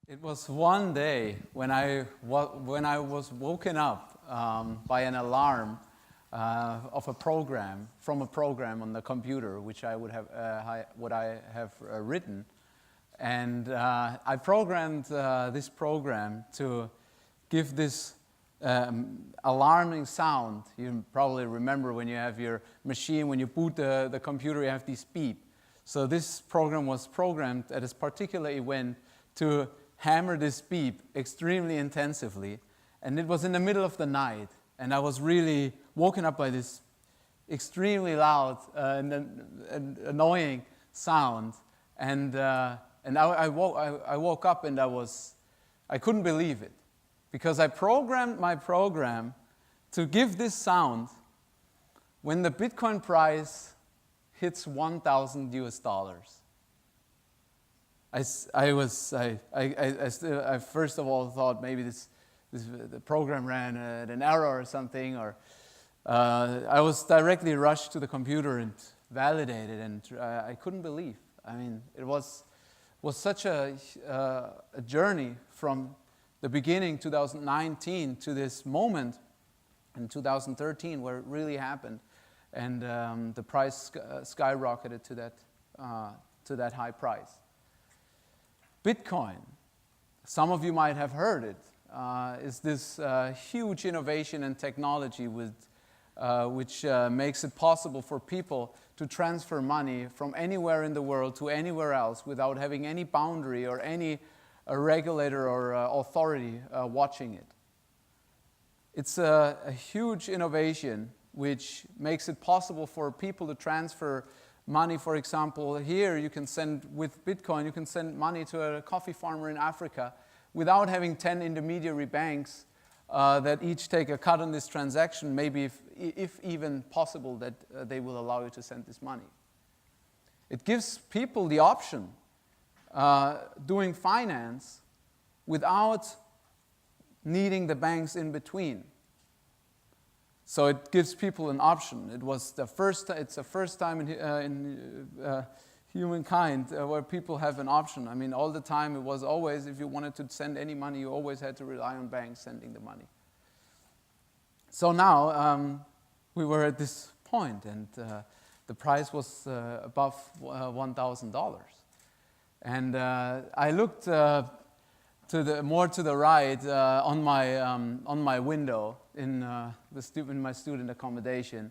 It was one day when I was woken up by an alarm of a program, from a program on the computer, which I would have written, and I programmed this program to give this alarming sound. You probably remember when you have your machine, when you boot the computer, you have this beep. So this program was programmed at this particular event to hammer this beep extremely intensively, and it was in the middle of the night, and I was really woken up by this extremely loud and annoying sound, and I woke up and I couldn't believe it, because I programmed my program to give this sound when the Bitcoin price hits $1,000 US. I first of all thought maybe the program ran an error or something, or I was directly rushed to the computer and validated, and I couldn't believe. I mean, it was such a journey from the beginning, 2019, to this moment in 2013 where it really happened, and the price skyrocketed to that high price. Bitcoin, some of you might have heard it, is this huge innovation in technology which makes it possible for people to transfer money from anywhere in the world to anywhere else without having any boundary or any regulator or authority watching it. It's a huge innovation which makes it possible for people to transfer money. For example, here you can send, with Bitcoin, you can send money to a coffee farmer in Africa without having 10 intermediary banks that each take a cut on this transaction, maybe if even possible that they will allow you to send this money. It gives people the option doing finance without needing the banks in between. So it gives people an option. It's the first time in humankind where people have an option. I mean, all the time it was always, if you wanted to send any money, you always had to rely on banks sending the money. So now we were at this point, and the price was above $1,000. And I looked more to the right on my window in my student accommodation,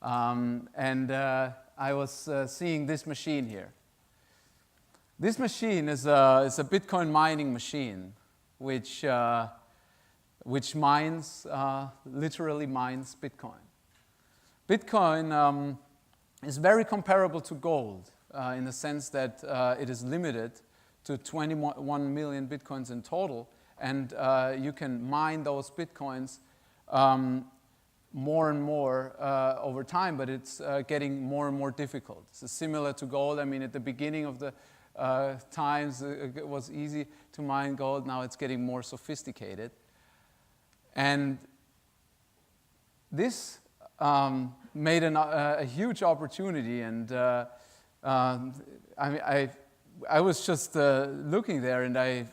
and I was seeing this machine here. This machine is a Bitcoin mining machine, which literally mines Bitcoin. Bitcoin is very comparable to gold in the sense that it is limited to 21 million Bitcoins in total, and you can mine those Bitcoins more and more over time, but it's getting more and more difficult. It's similar to gold. I mean, at the beginning of the times, it was easy to mine gold. Now it's getting more sophisticated. And this made a huge opportunity, and I was just looking there, and I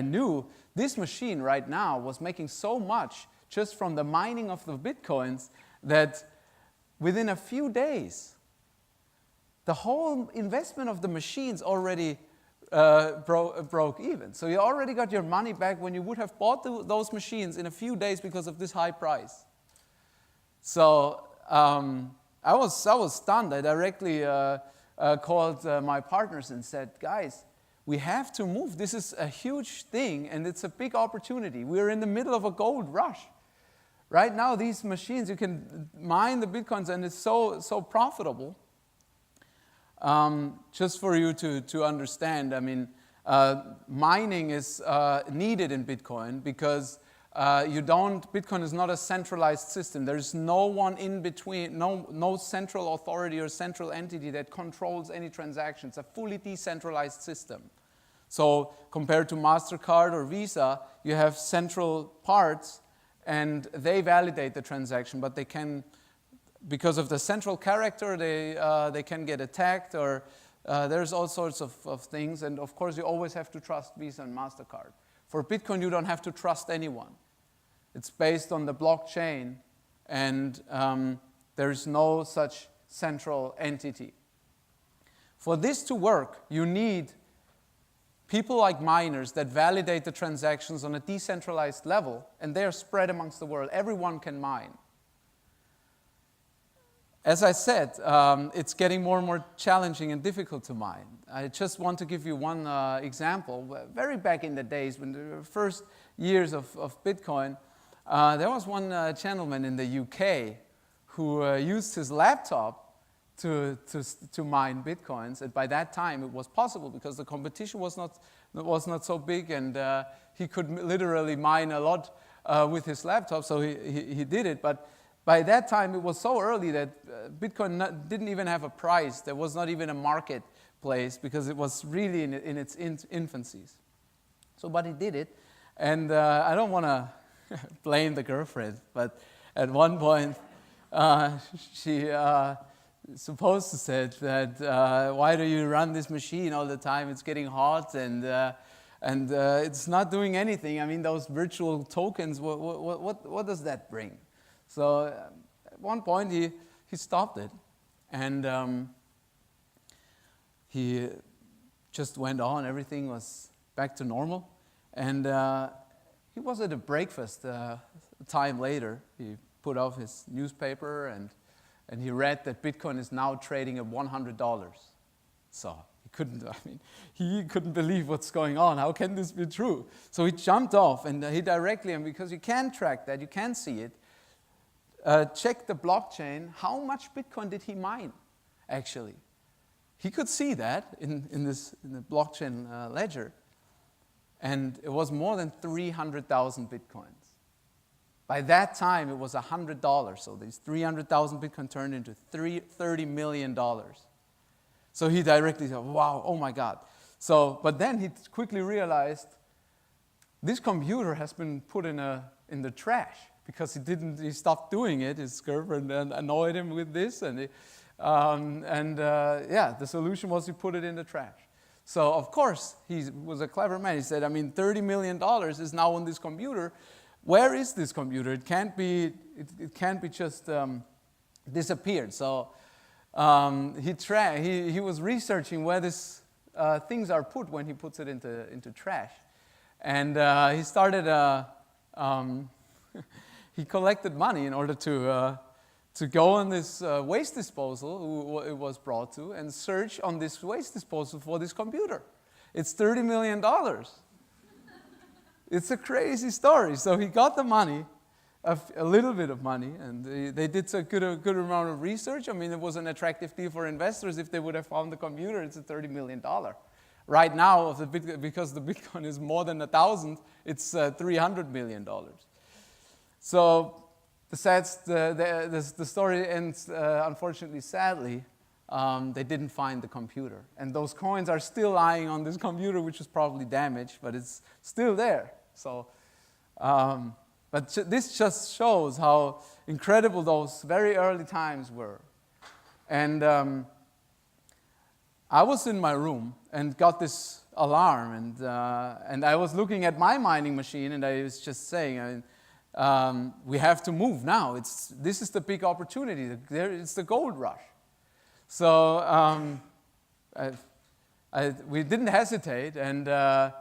knew this machine right now was making so much just from the mining of the Bitcoins that within a few days, the whole investment of the machines already broke even. So you already got your money back when you would have bought those machines in a few days because of this high price. So I was stunned. I directly called my partners and said, guys, we have to move. This is a huge thing, and it's a big opportunity. We're in the middle of a gold rush. Right now, these machines, you can mine the Bitcoins, and it's so profitable. Just for you to understand, I mean, mining is needed in Bitcoin because Bitcoin is not a centralized system. There's no one in between, no central authority or central entity that controls any transaction. It's a fully decentralized system. So compared to MasterCard or Visa, you have central parts, and they validate the transaction, but they can, because of the central character, they can get attacked, or There's all sorts of things, and of course you always have to trust Visa and MasterCard. For Bitcoin, you don't have to trust anyone. It's based on the blockchain, and there is no such central entity. For this to work, you need people like miners that validate the transactions on a decentralized level, and they are spread amongst the world. Everyone can mine. As I said, it's getting more and more challenging and difficult to mine. I just want to give you one example. Very back in the days, when the first years of Bitcoin, there was one gentleman in the UK who used his laptop to mine Bitcoins. And by that time, it was possible because the competition was not so big, and he could literally mine a lot with his laptop, so he did it. But by that time, it was so early that Bitcoin didn't even have a price. There was not even a marketplace because it was really in its infancies. But he did it, and I don't want to blame the girlfriend, but at one point, she supposed to say that, why do you run this machine all the time? It's getting hot, and it's not doing anything. I mean, those virtual tokens, what does that bring? So at one point, he stopped it, and he just went on. Everything was back to normal, and he was at a breakfast a time later. He put off his newspaper, and he read that Bitcoin is now trading at $100. So he couldn't believe what's going on. How can this be true? So he jumped off, and he directly, and because you can track that, you can see it, checked the blockchain. How much Bitcoin did he mine, actually? He could see that in the blockchain ledger, and it was more than 300,000 Bitcoins. By that time, it was $100, so these 300,000 Bitcoin turned into $30 million. So he directly said, wow, oh my God. But then he quickly realized this computer has been put in the trash because he stopped doing it. His girlfriend annoyed him with this, and the solution was he put it in the trash. So of course, he was a clever man. He said, $30 million is now on this computer. Where is this computer? It can't be just disappeared. So he was researching where these things are put when he puts it into trash, and he started. He collected money in order to go on this waste disposal it was brought to and search on this waste disposal for this computer. It's $30 million. It's a crazy story. So he got the money, a little bit of money, and they did a good amount of research. It was an attractive deal for investors. If they would have found the computer, it's a $30 million. Right now, because the Bitcoin is more than 1,000, it's $300 million. So the story ends, unfortunately, sadly. They didn't find the computer. And those coins are still lying on this computer, which is probably damaged, but it's still there. So, but this just shows how incredible those very early times were. And I was in my room and got this alarm, and I was looking at my mining machine, and I was just saying, we have to move now. This is the big opportunity. It's the gold rush. So we didn't hesitate, and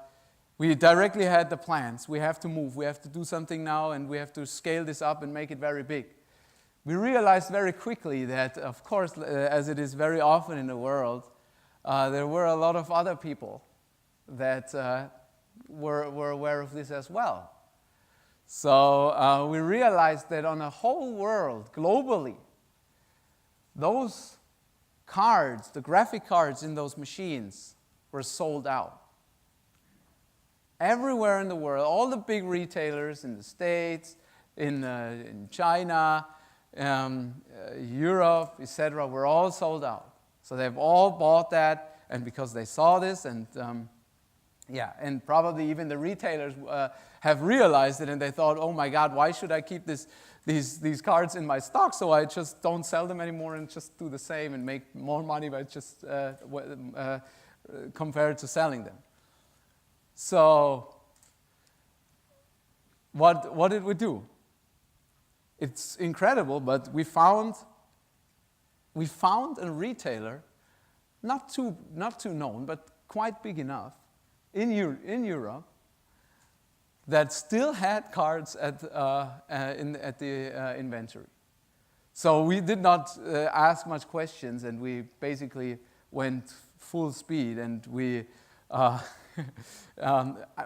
we directly had the plans. We have to move. We have to do something now, and we have to scale this up and make it very big. We realized very quickly that, of course, as it is very often in the world, there were a lot of other people that were aware of this as well. So we realized that on the whole world, globally, those cards, the graphic cards in those machines, were sold out. Everywhere in the world, all the big retailers in the States, in China, Europe, etc., were all sold out. So they've all bought that, and because they saw this, and Yeah, and probably even the retailers have realized it, and they thought, oh my God, why should I keep these cards in my stock? So I just don't sell them anymore and just do the same and make more money by just compared to selling them. So what did we do? It's incredible, but we found a retailer, not too known, but quite big enough, in Europe, that still had cards at the inventory. So we did not ask much questions, and we basically went full speed, and we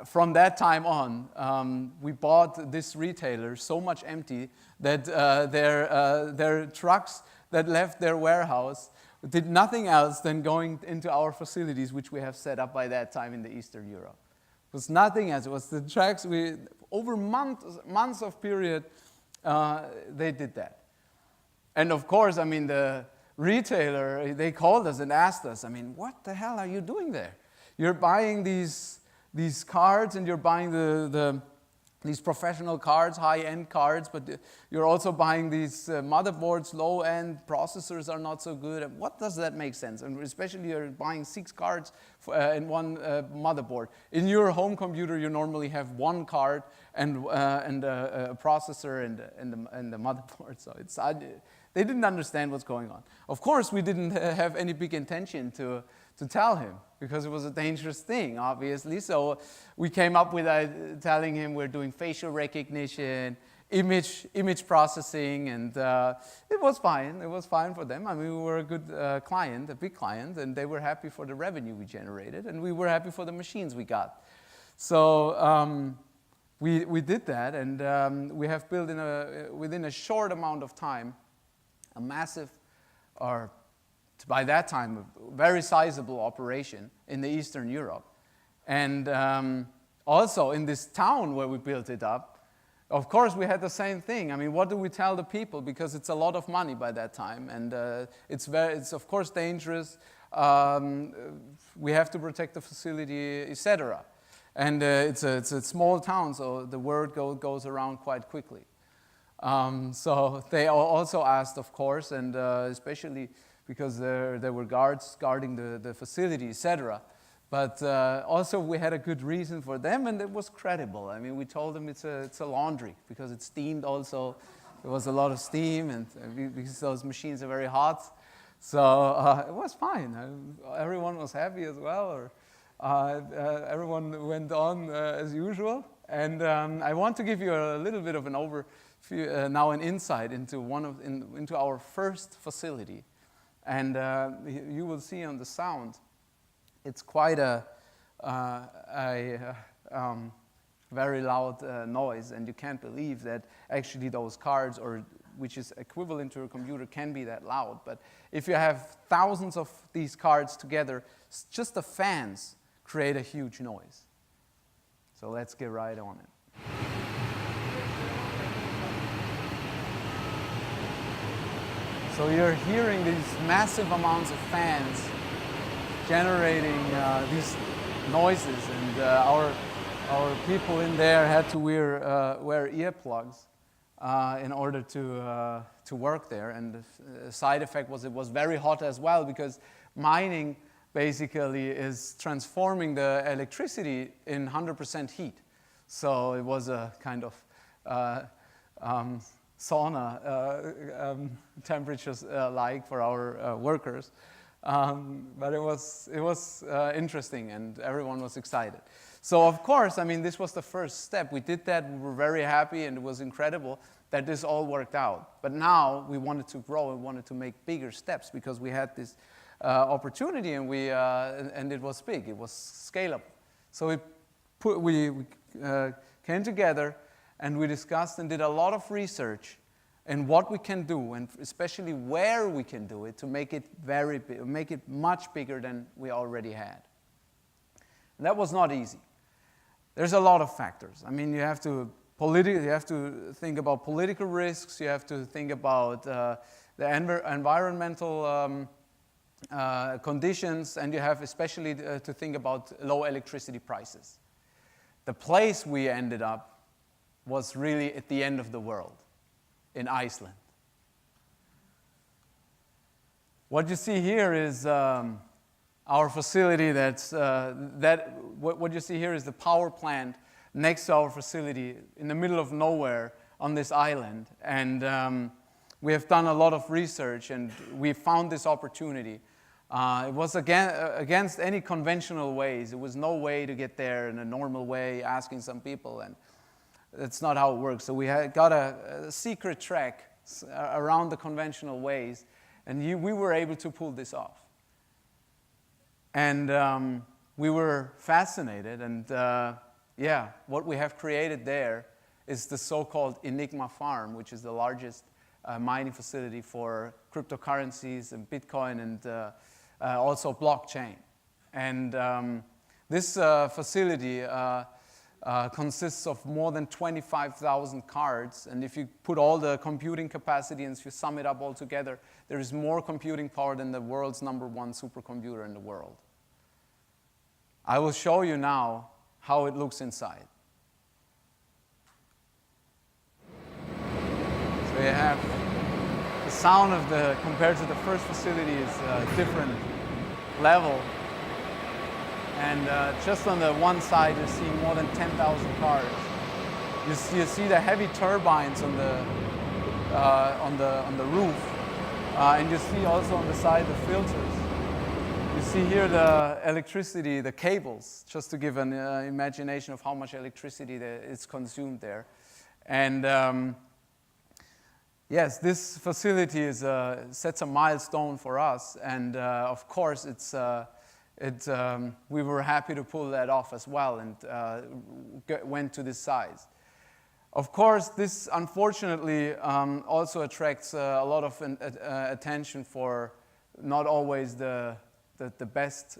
from that time on, we bought this retailer so much empty that their trucks that left their warehouse did nothing else than going into our facilities, which we have set up by that time in the Eastern Europe. It was nothing else. It was the trucks. Over months of period, they did that. And of course, I mean, the retailer, they called us and asked us, I mean, what the hell are you doing there? You're buying these cards, and you're buying these professional cards, high-end cards, but you're also buying these motherboards, low-end processors are not so good. What does that make sense? And especially you're buying 6 cards in one motherboard. In your home computer, you normally have one card and a processor and the motherboard. So they didn't understand what's going on. Of course, we didn't have any big intention to tell him, because it was a dangerous thing, obviously. So we came up with telling him we're doing facial recognition, image processing, and it was fine. It was fine for them. I mean, we were a good client, a big client, and they were happy for the revenue we generated, and we were happy for the machines we got. So we did that, and we have built within a short amount of time a massive, or by that time, a very sizable operation in the Eastern Europe. And also in this town where we built it up, of course, we had the same thing. I mean, what do we tell the people? Because it's a lot of money by that time, and it's of course dangerous. We have to protect the facility, etc. And it's a small town, so the word goes around quite quickly. So they also asked, of course, and especially because there were guards guarding the facility, etc. But also we had a good reason for them, and it was credible. I mean, we told them it's a laundry, because it's steamed also. There was a lot of steam, and because those machines are very hot. So it was fine. Everyone was happy as well, or everyone went on as usual. And I want to give you a little bit of an overview, now an insight into into our first facility. And you will see on the sound, it's quite a very loud noise, and you can't believe that actually those cards, or which is equivalent to a computer, can be that loud. But if you have thousands of these cards together, just the fans create a huge noise. So let's get right on it. So you're hearing these massive amounts of fans generating these noises, and our people in there had to wear earplugs in order to work there. And the side effect was it was very hot as well, because mining basically is transforming the electricity in 100% heat. So it was a kind of sauna temperatures like for our workers. But it was interesting, and everyone was excited. So of course, I mean, this was the first step. We did that, we were very happy, and it was incredible that this all worked out. But now we wanted to grow and wanted to make bigger steps, because we had this opportunity, and and it was big, it was scalable. So we came together, and we discussed and did a lot of research in what we can do, and especially where we can do it, to make it very big, make it much bigger than we already had. And that was not easy. There's a lot of factors. I mean, you have to think about political risks. You have to think about the environmental conditions, and you have especially to think about low electricity prices. The place we ended up was really at the end of the world, in Iceland. What you see here is our facility what you see here is the power plant next to our facility in the middle of nowhere on this island. And we have done a lot of research, and we found this opportunity. It was against any conventional ways. There was no way to get there in a normal way, asking some people, and that's not how it works. So we got a secret track around the conventional ways, and we were able to pull this off. And we were fascinated, and what we have created there is the so-called Enigma farm, which is the largest mining facility for cryptocurrencies and Bitcoin and also blockchain. And this facility consists of more than 25,000 cards, and if you put all the computing capacity and if you sum it up all together, there is more computing power than the world's #1 supercomputer in the world. I will show you now how it looks inside. So you have the sound of compared to the first facility is a different level. And just on the one side, you see more than 10,000 cars. You see the heavy turbines on the roof, and you see also on the side the filters. You see here the electricity, the cables, just to give an imagination of how much electricity is consumed there. And yes, this facility sets a milestone for us, and of course we were happy to pull that off as well, and went to this size. Of course, this unfortunately also attracts a lot of attention for not always the best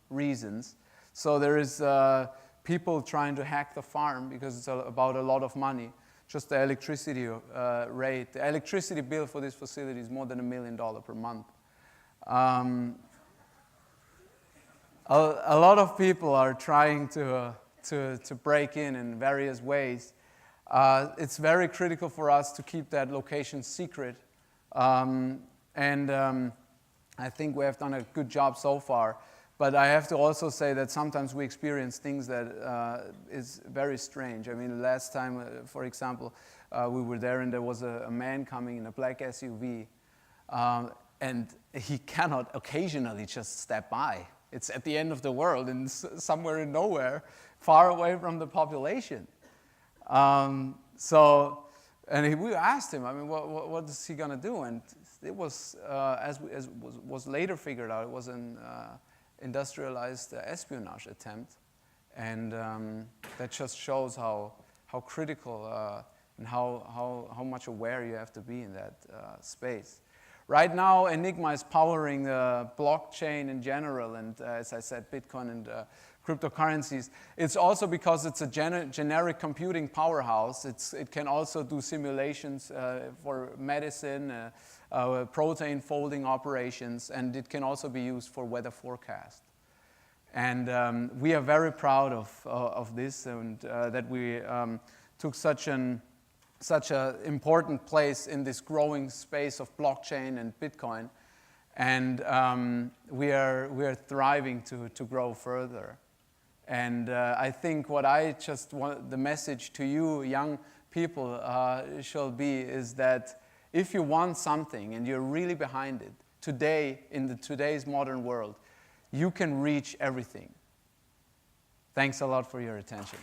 reasons. So there is people trying to hack the farm because it's about a lot of money. Just the electricity rate. The electricity bill for this facility is more than $1 million per month. A lot of people are trying to break in various ways. It's very critical for us to keep that location secret. I think we have done a good job so far. But I have to also say that sometimes we experience things that is very strange. I mean, last time, for example, we were there and there was a man coming in a black SUV. And he cannot occasionally just step by. It's at the end of the world and somewhere in nowhere, far away from the population. We asked him, I mean, what is he going to do? And it was, as was later figured out, it was an industrialized espionage attempt. And that just shows how critical and how much aware you have to be in that space. Right now, Enigma is powering the blockchain in general, and as I said, Bitcoin and cryptocurrencies. It's also because it's a generic computing powerhouse. It can also do simulations for medicine, protein folding operations, and it can also be used for weather forecast. And we are very proud of this, and that we took such an important place in this growing space of blockchain and Bitcoin, and we are thriving to grow further. And I think what I just want, the message to you young people shall be is that if you want something and you're really behind it, today, in today's modern world, you can reach everything. Thanks a lot for your attention.